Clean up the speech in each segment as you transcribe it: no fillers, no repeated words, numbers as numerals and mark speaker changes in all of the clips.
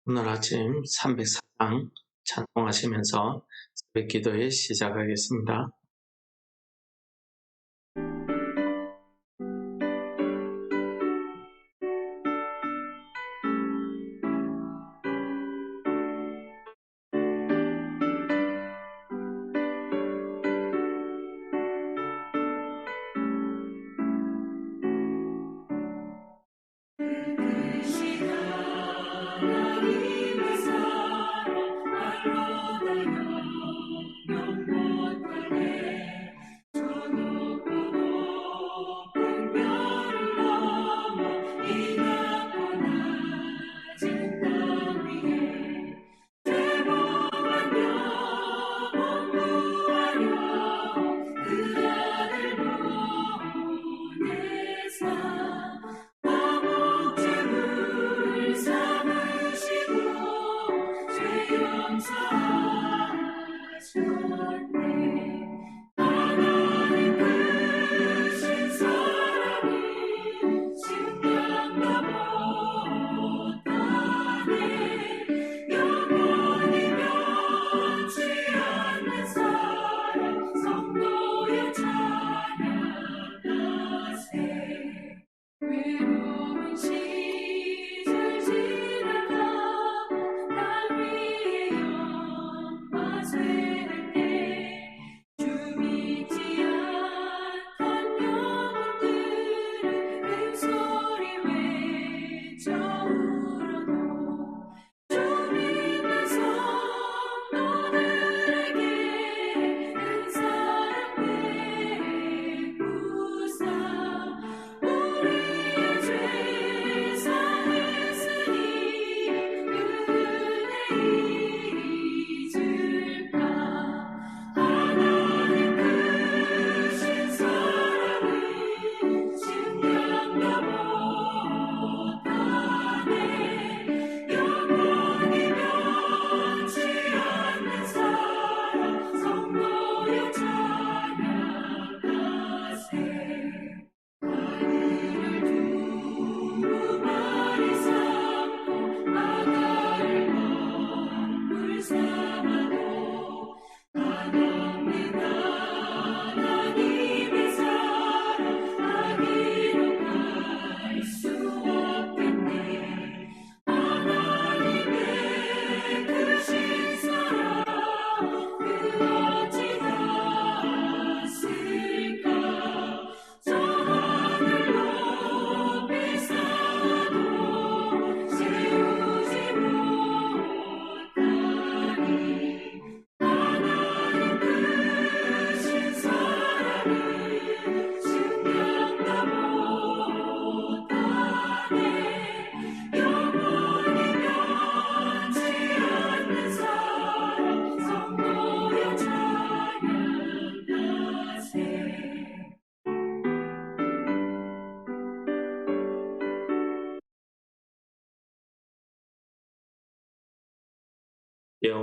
Speaker 1: 오늘 아침 304장 찬송하시면서 새벽 기도에 시작하겠습니다.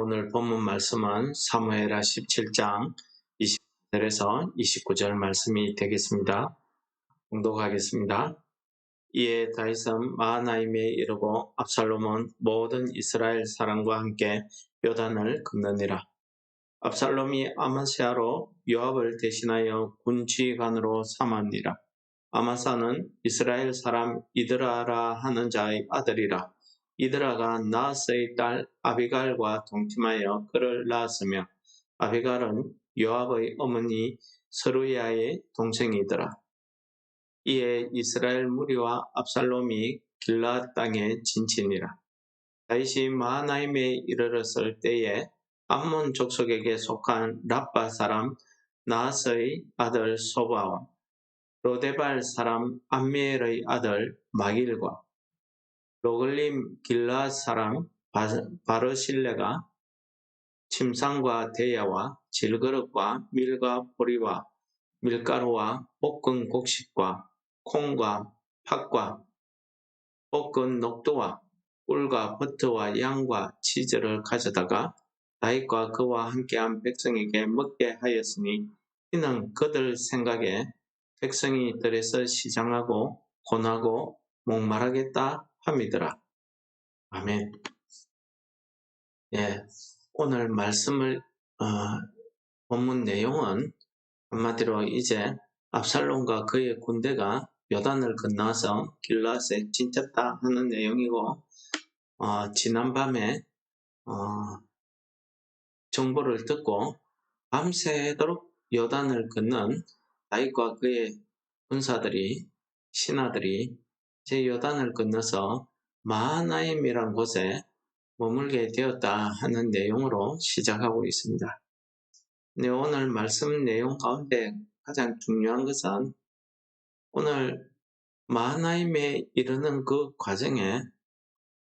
Speaker 1: 오늘 본문 말씀은 사무엘하 17장 20절에서 29절 말씀이 되겠습니다. 봉독하겠습니다. 이에 다윗은 마하나임에 이르고 압살롬은 모든 이스라엘 사람과 함께 요단을 건너니라. 압살롬이 아마시아로 요압을 대신하여 군지휘관으로 삼았니라. 아마사는 이스라엘 사람 이드라라 하는 자의 아들이라. 이드라가 나하스의 딸 아비갈과 동침하여 그를 낳았으며 아비갈은 요압의 어머니 서루야의 동생이더라. 이에 이스라엘 무리와 압살롬이 길르앗 땅에 진치니라. 다윗이 마하나임에 이르렀을 때에 암몬 족속에게 속한 랍바 사람 나하스의 아들 소바와 로데발 사람 암미엘의 아들 마길과 로글림 길르앗 사람 바르실레가 침상과 대야와 질그릇과 밀과 보리와 밀가루와 볶은 곡식과 콩과 팥과 볶은 녹두와 꿀과 버터와 양과 치즈를 가져다가 다윗과 그와 함께한 백성에게 먹게 하였으니 이는 그들 생각에 백성이 들에서 시장하고 고나고 목마르겠다 함이더라. 아멘. 예, 오늘 말씀을 본문 내용은 한마디로 이제 압살롬과 그의 군대가 요단을 건너서 길라앗에 진쳤다 하는 내용이고, 지난밤에 정보를 듣고 밤새도록 요단을 건넌 다윗과 그의 군사들이, 신하들이 제 요단을 건너서 마하나임이라는 곳에 머물게 되었다 하는 내용으로 시작하고 있습니다. 네, 오늘 말씀 내용 가운데 가장 중요한 것은 오늘 마하나임에 이르는 그 과정에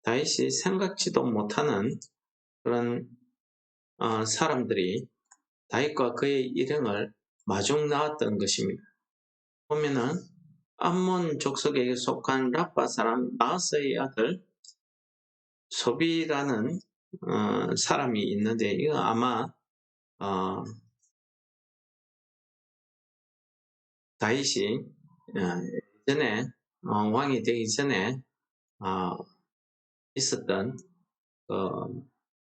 Speaker 1: 다윗이 생각지도 못하는 그런 사람들이 다윗과 그의 일행을 마중 나왔던 것입니다. 보면은 암몬 족속에게 속한 라빠 사람 나하스의 아들 소비라는 사람이 있는데, 이거 아마 다윗이 예전에 왕이 되기 전에 있었던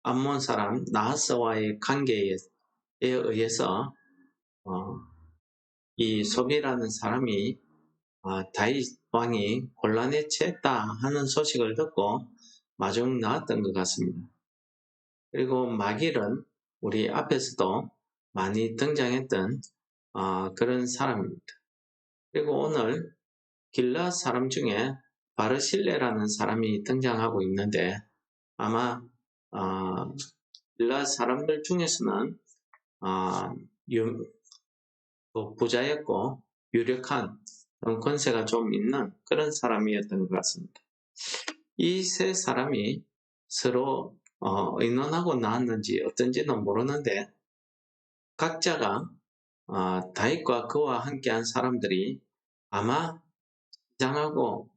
Speaker 1: 암몬 사람 나하스와의 관계에 의해서 이 소비라는 사람이 다윗 왕이 곤란에 처했다 하는 소식을 듣고 마중 나왔던 것 같습니다. 그리고 마길은 우리 앞에서도 많이 등장했던 그런 사람입니다. 그리고 오늘 길라 사람 중에 바르실레라는 사람이 등장하고 있는데, 아마 길라 사람들 중에서는 부자였고 유력한 권세가 좀 있는 그런 사람이었던 것 같습니다. 이 세 사람이 서로 의논하고 나왔는지 어떤지는 모르는데, 각자가 다윗과 그와 함께한 사람들이 아마 긴장하고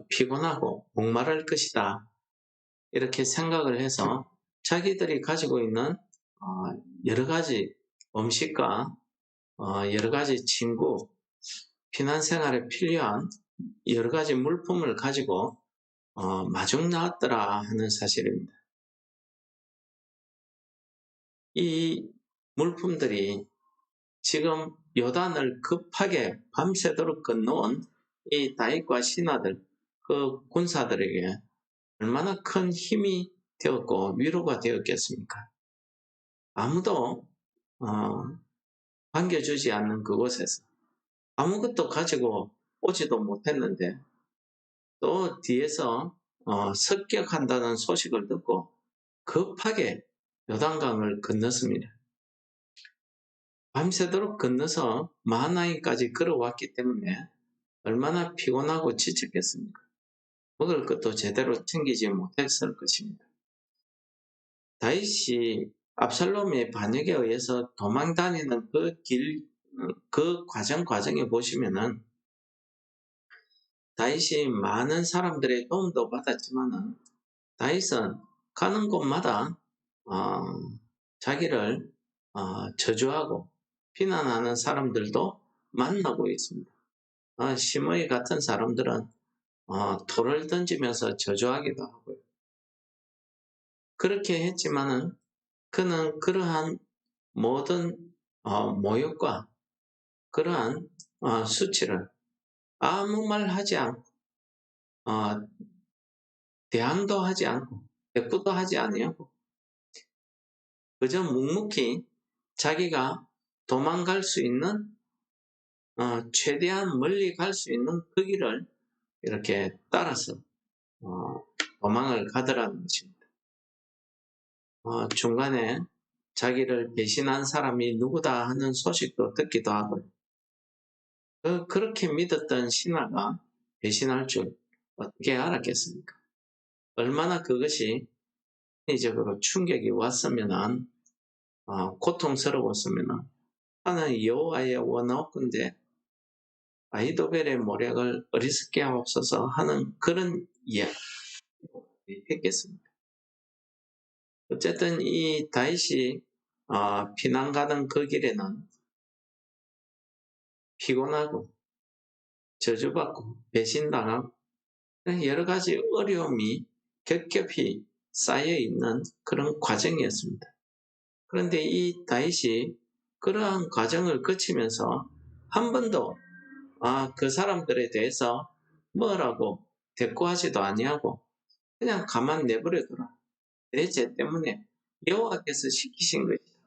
Speaker 1: 피곤하고 목마를 것이다, 이렇게 생각을 해서 자기들이 가지고 있는 여러 가지 음식과 여러 가지 친구, 피난 생활에 필요한 여러 가지 물품을 가지고 마중 나왔더라 하는 사실입니다. 이 물품들이 지금 요단을 급하게 밤새도록 건너온 이 다윗과 신하들, 그 군사들에게 얼마나 큰 힘이 되었고 위로가 되었겠습니까? 아무도 반겨주지 않는 그곳에서 아무것도 가지고 오지도 못했는데, 또 뒤에서 습격한다는 소식을 듣고 급하게 요단강을 건넜습니다. 밤새도록 건너서 마하나임까지 걸어왔기 때문에 얼마나 피곤하고 지쳤겠습니까? 먹을 것도 제대로 챙기지 못했을 것입니다. 다윗이 압살롬의 반역에 의해서 도망 다니는 그 과정에 보시면은 다윗이 많은 사람들의 도움도 받았지만은 다윗은 가는 곳마다 자기를 저주하고 비난하는 사람들도 만나고 있습니다. 시므이 같은 사람들은 돌을 던지면서 저주하기도 하고요. 그렇게 했지만은 그는 그러한 모든 모욕과 그러한 수치를 아무 말 하지 않고 대항도 하지 않고 대꾸도 하지 아니하고 그저 묵묵히 자기가 도망갈 수 있는 최대한 멀리 갈 수 있는 그 길을 이렇게 따라서 도망을 가더라는 것입니다. 중간에 자기를 배신한 사람이 누구다 하는 소식도 듣기도 하고요. 그렇게 믿었던 신하가 배신할 줄 어떻게 알았겠습니까? 얼마나 그것이 인적으로 충격이 왔으면, 고통스러웠으면, 나는 여호와의 원하옵건대 아히도벨의 모략을 어리석게 하옵소서 하는 그런 이야기 했겠습니다. 어쨌든 이 다윗이 피난 가는 그 길에는 피곤하고 저주받고 배신당하고 여러 가지 어려움이 겹겹이 쌓여있는 그런 과정이었습니다. 그런데 이 다윗이 그러한 과정을 거치면서 한 번도 그 사람들에 대해서 뭐라고 대꾸하지도 아니하고 그냥 가만 내버려둬라. 내 죄 때문에 여호와께서 시키신 것이다.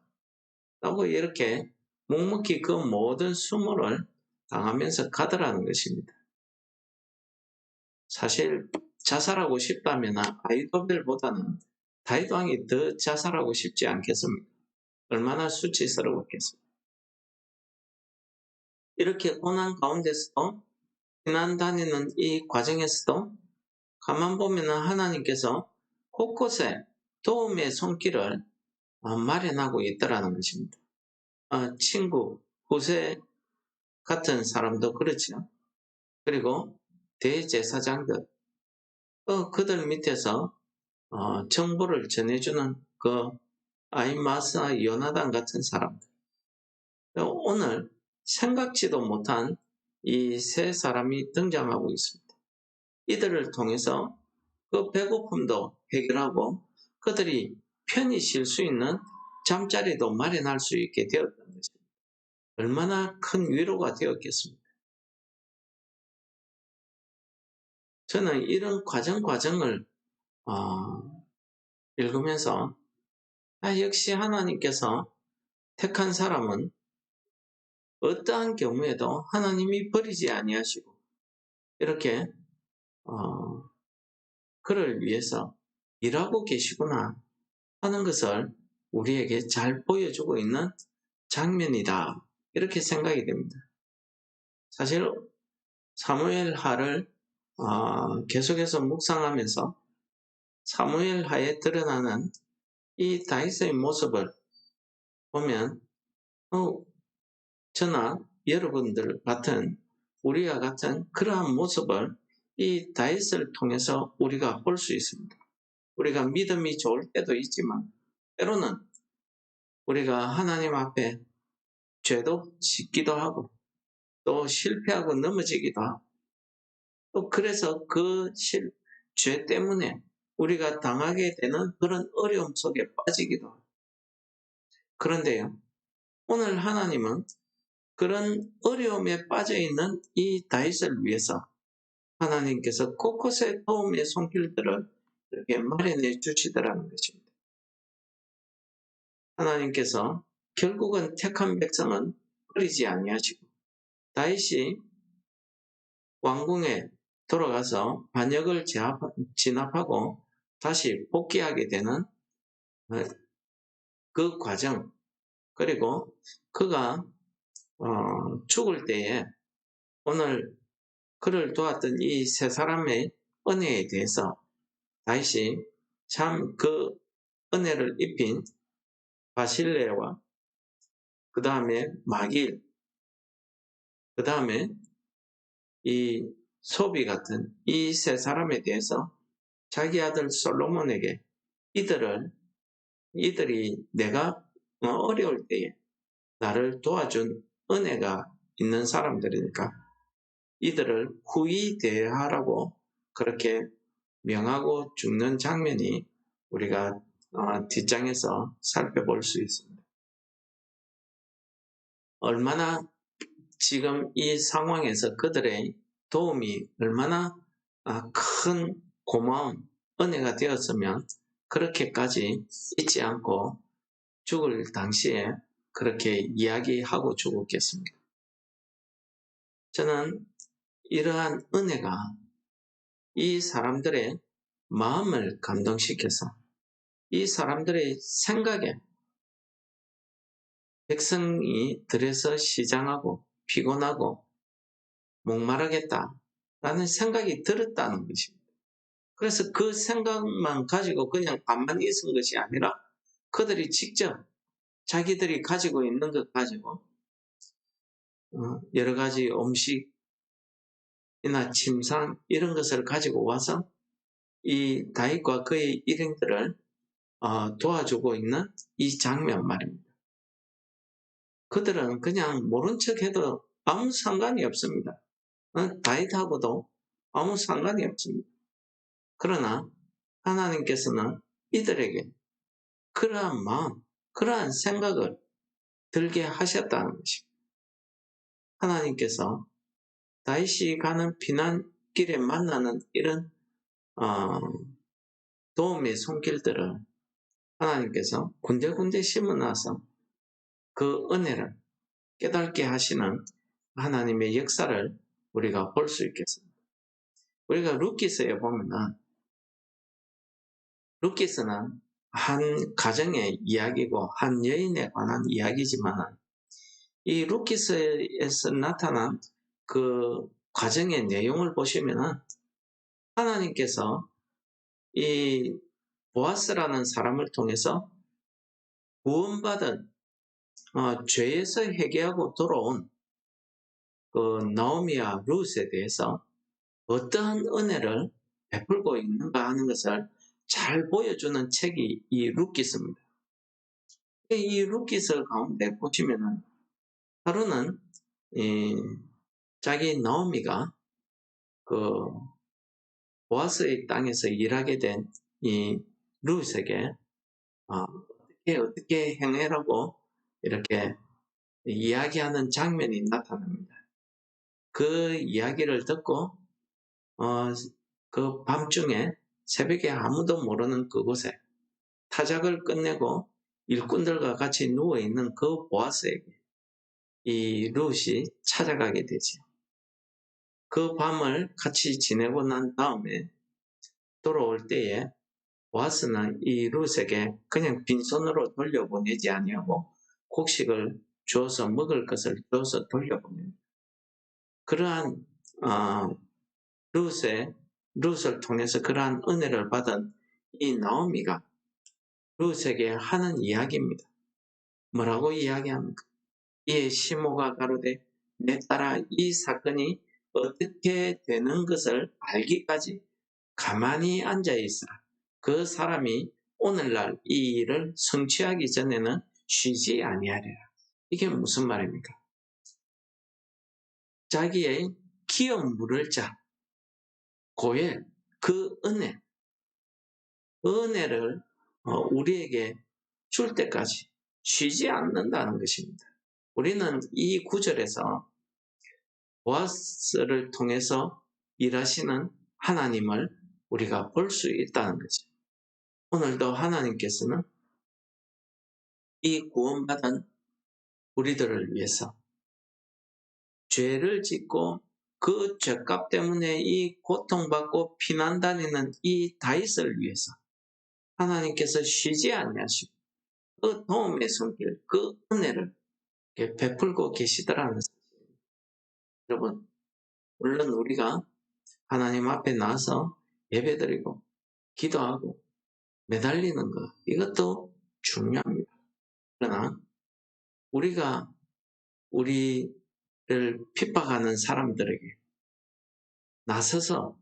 Speaker 1: 라고 이렇게 묵묵히 그 모든 수모를 당하면서 가더라는 것입니다. 사실 자살하고 싶다면 아이도벨보다는 다윗 왕이 더 자살하고 싶지 않겠습니까? 얼마나 수치스러웠겠습니까? 이렇게 고난 가운데서도 피난 다니는 이 과정에서도 가만 보면 하나님께서 곳곳에 도움의 손길을 마련하고 있더라는 것입니다. 친구, 후세 같은 사람도 그렇죠. 그리고 대제사장들, 그들 밑에서 정보를 전해주는 그 아히마스와 요나단 같은 사람들. 오늘 생각지도 못한 이 세 사람이 등장하고 있습니다. 이들을 통해서 그 배고픔도 해결하고 그들이 편히 쉴 수 있는 잠자리도 마련할 수 있게 되었던 것입니다. 얼마나 큰 위로가 되었겠습니까? 저는 이런 과정을 읽으면서 역시 하나님께서 택한 사람은 어떠한 경우에도 하나님이 버리지 아니하시고 이렇게 그를 위해서 일하고 계시구나 하는 것을 우리에게 잘 보여주고 있는 장면이다. 이렇게 생각이 됩니다. 사실 사무엘하를 계속해서 묵상하면서 사무엘하에 드러나는 이 다윗의 모습을 보면 저나 여러분들 같은 우리와 같은 그러한 모습을 이 다윗을 통해서 우리가 볼 수 있습니다. 우리가 믿음이 좋을 때도 있지만 때로는 우리가 하나님 앞에 죄도 짓기도 하고 또 실패하고 넘어지기도 하고 또 그래서 죄 때문에 우리가 당하게 되는 그런 어려움 속에 빠지기도 하고 그런데요, 오늘 하나님은 그런 어려움에 빠져있는 이 다윗을 위해서 하나님께서 곳곳에 도움의 손길들을 이렇게 마련해 주시더라는 것입니다. 하나님께서 결국은 택한 백성은 버리지 아니하시고 다윗이 왕궁에 돌아가서 반역을 진압하고 다시 복귀하게 되는 그 과정, 그리고 그가 죽을 때에 오늘 그를 도왔던 이 세 사람의 은혜에 대해서 다윗이 참 그 은혜를 입힌 바실레와 그 다음에 마길, 그 다음에 이 소비 같은 이 세 사람에 대해서 자기 아들 솔로몬에게 이들이 내가 어려울 때에 나를 도와준 은혜가 있는 사람들이니까 이들을 후히 대하라고 그렇게 명하고 죽는 장면이 우리가 뒷장에서 살펴볼 수 있습니다. 얼마나 지금 이 상황에서 그들의 도움이 얼마나 큰 고마움, 은혜가 되었으면 그렇게까지 잊지 않고 죽을 당시에 그렇게 이야기하고 죽었겠습니다. 저는 이러한 은혜가 이 사람들의 마음을 감동시켜서 이 사람들의 생각에 백성이 들에서 시장하고 피곤하고 목마르겠다라는 생각이 들었다는 것입니다. 그래서 그 생각만 가지고 그냥 가만히 있은 것이 아니라 그들이 직접 자기들이 가지고 있는 것 가지고 여러 가지 음식이나 침상 이런 것을 가지고 와서 이 다윗과 그의 일행들을 도와주고 있는 이 장면 말입니다. 그들은 그냥 모른 척해도 아무 상관이 없습니다. 다윗하고도 아무 상관이 없습니다. 그러나 하나님께서는 이들에게 그러한 마음, 그러한 생각을 들게 하셨다는 것입니다. 하나님께서 다윗이 가는 피난길에 만나는 이런 도움의 손길들을 하나님께서 군데군데 심어놔서 그 은혜를 깨닫게 하시는 하나님의 역사를 우리가 볼 수 있겠습니다. 우리가 룻기서에 보면은 룻기서는 한 가정의 이야기고 한 여인에 관한 이야기지만 이 룻기서에서 나타난 그 과정의 내용을 보시면은 하나님께서 이 보아스라는 사람을 통해서 구원받은 죄에서 회개하고 돌아온 그 나오미와 룻에 대해서 어떠한 은혜를 베풀고 있는가 하는 것을 잘 보여주는 책이 이 룻기서입니다. 이 룻기서 가운데 보시면은 하루는 자기 나오미가 그 보아스의 땅에서 일하게 된 이 룻에게 어떻게 행해라고 이렇게 이야기하는 장면이 나타납니다. 그 이야기를 듣고 그 밤중에 새벽에 아무도 모르는 그곳에 타작을 끝내고 일꾼들과 같이 누워있는 그 보아스에게 이 룻이 찾아가게 되죠. 그 밤을 같이 지내고 난 다음에 돌아올 때에 보아스는 이 룻에게 그냥 빈손으로 돌려보내지 아니하고 곡식을 주어서 먹을 것을 주어서 돌려보냅니다. 그러한 룻을 통해서 그러한 은혜를 받은 이 나오미가 룻에게 하는 이야기입니다. 뭐라고 이야기합니까? 이에 시모가 가로되 내 딸아 이 사건이 어떻게 되는 것을 알기까지 가만히 앉아 있으라. 그 사람이 오늘날 이 일을 성취하기 전에는 쉬지 아니하리라. 이게 무슨 말입니까? 자기의 기업 물을 자, 고엘, 그 은혜를 우리에게 줄 때까지 쉬지 않는다는 것입니다. 우리는 이 구절에서 보아스를 통해서 일하시는 하나님을 우리가 볼 수 있다는 거죠. 오늘도 하나님께서는 이 구원받은 우리들을 위해서 죄를 짓고 그 죄값 때문에 이 고통받고 피난 다니는 이 다윗을 위해서 하나님께서 쉬지 아니하시고 그 도움의 손길, 그 은혜를 베풀고 계시더라는 사실. 여러분, 물론 우리가 하나님 앞에 나와서 예배드리고 기도하고 매달리는 것, 이것도 중요합니다. 그러나 우리가 우리를 핍박하는 사람들에게 나서서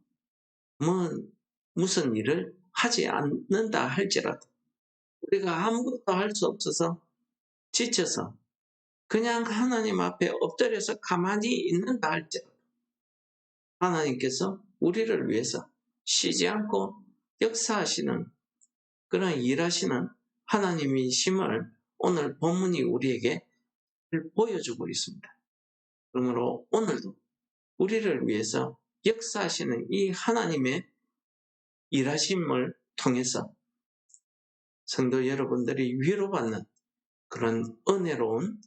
Speaker 1: 무슨 일을 하지 않는다 할지라도 우리가 아무것도 할 수 없어서 지쳐서 그냥 하나님 앞에 엎드려서 가만히 있는다 할지라도 하나님께서 우리를 위해서 쉬지 않고 역사하시는 그런 일하시는 하나님이심을 오늘 본문이 우리에게 보여주고 있습니다. 그러므로 오늘도 우리를 위해서 역사하시는 이 하나님의 일하심을 통해서 성도 여러분들이 위로받는 그런 은혜로운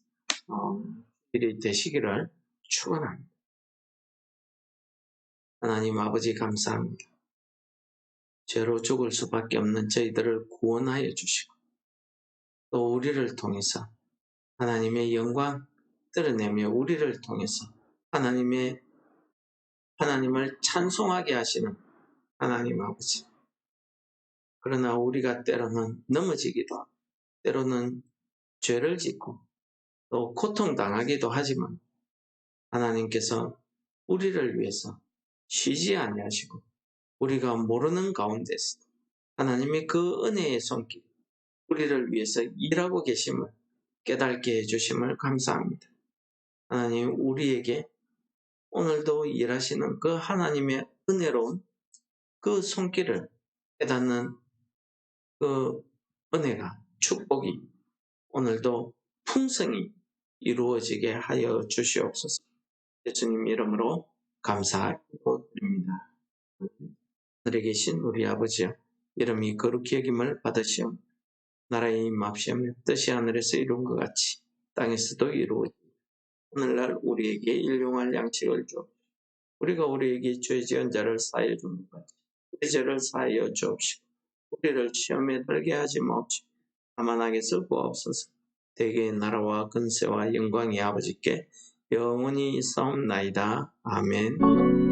Speaker 1: 일이 되시기를 축원합니다. 하나님 아버지 감사합니다. 죄로 죽을 수밖에 없는 저희들을 구원하여 주시고 또 우리를 통해서 하나님의 영광 드러내며 우리를 통해서 하나님을 찬송하게 하시는 하나님 아버지. 그러나 우리가 때로는 넘어지기도 하고 때로는 죄를 짓고 또 고통당하기도 하지만 하나님께서 우리를 위해서 쉬지 아니하시고 우리가 모르는 가운데서 하나님의 그 은혜의 손길 우리를 위해서 일하고 계심을 깨닫게 해주심을 감사합니다. 하나님 우리에게 오늘도 일하시는 그 하나님의 은혜로운 그 손길을 깨닫는 그 은혜가, 축복이 오늘도 풍성히 이루어지게 하여 주시옵소서. 예수님 이름으로 감사하고 드립니다. 하늘에 계신 우리 아버지여, 이름이 거룩히 여김을 받으시오. 나라의 임합시오며 뜻이 하늘에서 이룬 것 같이 땅에서도 이루어지고, 오늘날 우리에게 일용할 양식을 주옵소서. 우리가 우리에게 죄 지은 자를 사하여 준 것 같이 우리 죄를 사하여 주옵시고, 우리를 시험에 들게 하지 마옵시고 다만 악에서 구하옵소서. 대개의 나라와 근세와 영광이 아버지께 영원히 있사옵나이다. 아멘.